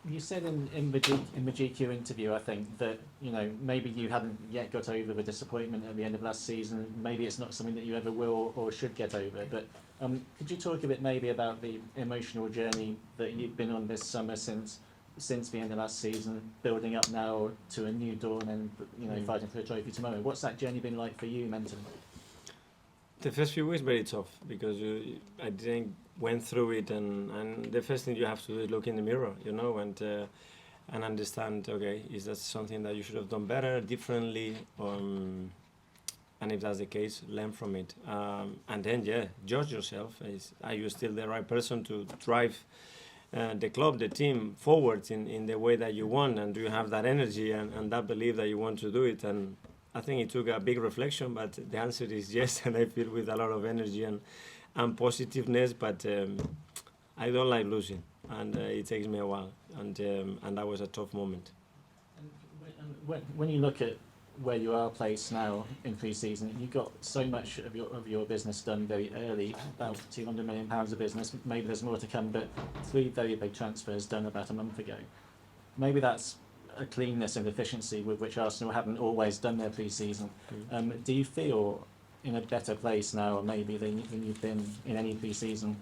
You said in the GQ interview, I think, that maybe you hadn't yet got over the disappointment at the end of last season. Maybe it's not something that you ever will or should get over. But could you talk a bit maybe about the emotional journey that you've been on this summer since the end of last season, building up now to a new dawn and fighting for a trophy tomorrow? What's that journey been like for you mentally? The first few weeks very tough because I didn't went through it, and the first thing you have to do is look in the mirror, and understand, okay, is that something that you should have done better, differently, and if that's the case, learn from it, and then judge yourself. Are you still the right person to drive the club, the team forward in the way that you want, and do you have that energy and that belief that you want to do it? And I think it took a big reflection, but the answer is yes, and I feel with a lot of energy and positiveness, but I don't like losing, and it takes me a while, and that was a tough moment. And when you look at where you are placed now in pre-season, you got so much of your business done very early, about £200 million of business. Maybe there's more to come, but 3 very big transfers done about a month ago. Maybe that's a cleanness and efficiency with which Arsenal haven't always done their pre-season. Do you feel in a better place now, maybe, than you've been in any pre-season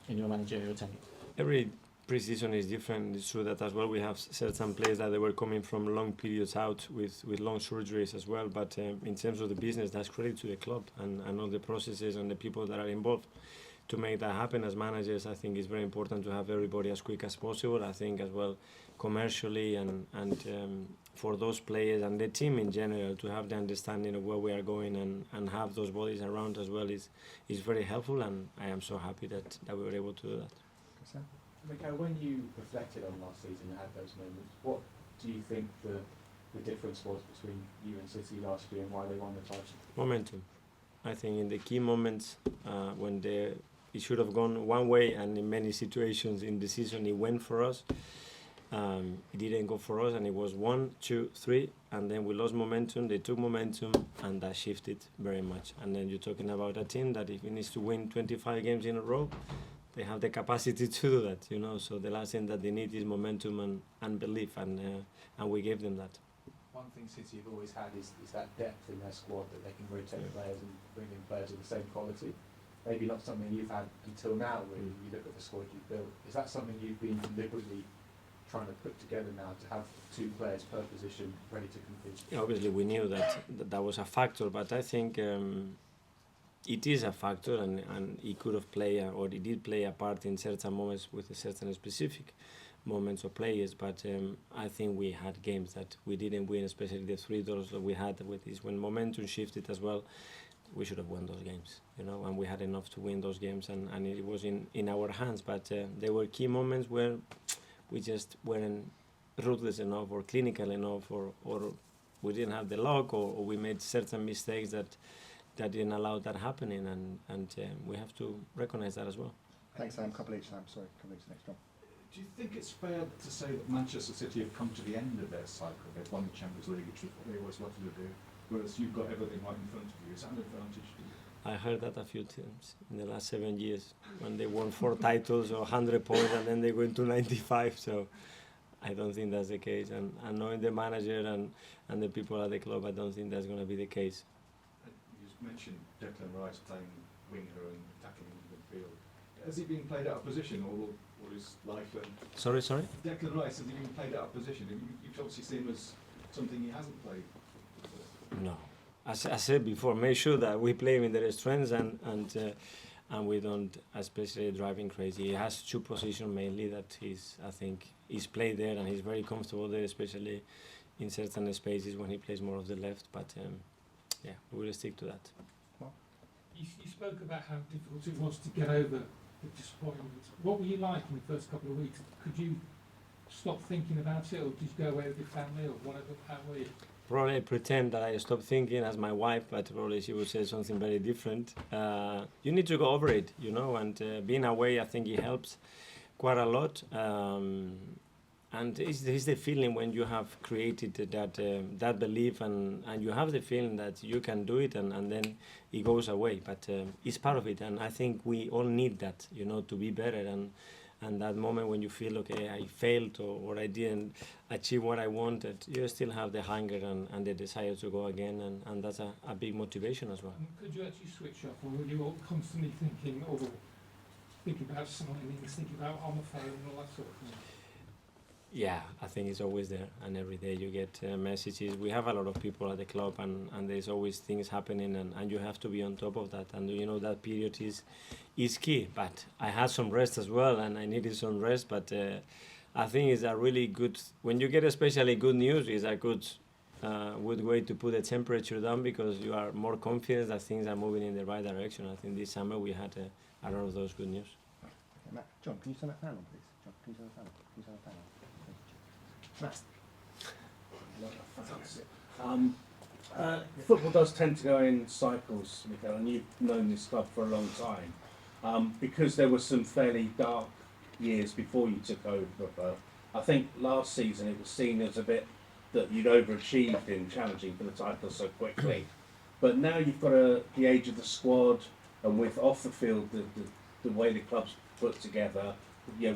in your managerial tenure? Every pre-season is different. It's true that as well we have certain players that they were coming from long periods out with long surgeries as well, but in terms of the business, that's credit to the club and all the processes and the people that are involved to make that happen. As managers, I think it's very important to have everybody as quick as possible. I think as well commercially and for those players and the team in general to have the understanding of where we are going and have those bodies around as well is very helpful, and I am so happy that we were able to do that. Mikel, when you reflected on last season and had those moments, what do you think the difference was between you and City last year and why they won the title? Momentum. I think in the key moments when it should have gone one way, and in many situations in the season it went for us, it didn't go for us, and it was 1, 2, 3, and then we lost momentum. They took momentum, and that shifted very much. And then you're talking about a team that if it needs to win 25 games in a row, they have the capacity to do that, So the last thing that they need is momentum and belief, and we gave them that. One thing City have always had is that depth in their squad, that they can rotate players and bring in players of the same quality. Maybe not something you've had until now when you look at the squad you've built. Is that something you've been deliberately trying to put together now, to have 2 players per position ready to compete? Yeah, obviously we knew that was a factor, but I think it is a factor, and it could have played, or it did play a part in certain moments with certain specific moments of players, but I think we had games that we didn't win, especially the 3 draws that we had with this. When momentum shifted as well, we should have won those games, and we had enough to win those games, and it was in our hands, but there were key moments where we just weren't ruthless enough or clinical enough, or we didn't have the luck, or we made certain mistakes that didn't allow that happening, and we have to recognize that as well. Thanks, Sam. Couple each time. Sorry, couple each next one. Do you think it's fair to say that Manchester City have come to the end of their cycle? They've won the Champions League, which is what they always wanted to do, whereas you've got everything right in front of you. Is that an advantage to you? I heard that a few times in the last 7 years, when they won 4 titles or 100 points, and then they go into 95. So I don't think that's the case. And knowing the manager and the people at the club, I don't think that's going to be the case. You mentioned Declan Rice playing winger and attacking in midfield. Has he been played out of position all his life? Sorry? Declan Rice, has he been played out of position? You've obviously seen him as something he hasn't played before. No. As I said before, make sure that we play him in their strengths and we don't especially drive him crazy. He has 2 positions mainly that I think he's played there, and he's very comfortable there, especially in certain spaces when he plays more of the left, but we will stick to that. You spoke about how difficult it was to get over the disappointment. What were you like in the first couple of weeks? Could you stop thinking about it, or did you go away with your family, or whatever? How were you? Probably I pretend that I stopped thinking as my wife, but probably she would say something very different. You need to go over it, and being away, I think it helps quite a lot. And it's the feeling when you have created that belief, and you have the feeling that you can do it, and then it goes away. But it's part of it, and I think we all need that, to be better. And that moment when you feel, okay, I failed or I didn't achieve what I wanted, you still have the hunger and the desire to go again, and that's a big motivation as well. And could you actually switch off, or were you all constantly thinking about signings, thinking about on the phone and all that sort of thing? Yeah, I think it's always there, and every day you get messages. We have a lot of people at the club, and there's always things happening, and you have to be on top of that. And you know that period is key. But I had some rest as well, and I needed some rest. But I think it's a really good, when you get especially good news, it's a good way to put the temperature down, because you are more confident that things are moving in the right direction. I think this summer we had a lot of those good news. Okay, Matt, John, can you turn that fan on, please? John, can you turn the fan on? Can you turn the fan on? Matt. Football does tend to go in cycles, Mikel, and you've known this club for a long time. Because there were some fairly dark years before you took over, I think last season it was seen as a bit that you'd overachieved in challenging for the title so quickly. But now you've got the age of the squad, and with off the field, the way the club's put together,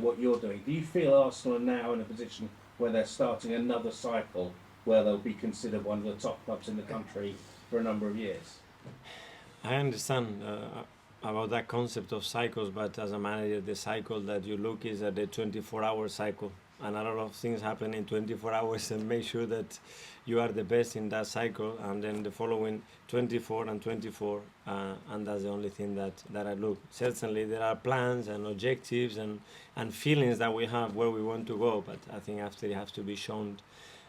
what you're doing. Do you feel Arsenal are now in a position where they're starting another cycle where they'll be considered one of the top clubs in the country for a number of years? I understand about that concept of cycles, but as a manager, the cycle that you look is at the 24-hour cycle, and a lot of things happen in 24 hours, and make sure that you are the best in that cycle, and then the following 24 and 24, and that's the only thing that I look. Certainly there are plans and objectives and feelings that we have where we want to go, but I think after it has to be shown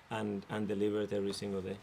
and delivered every single day.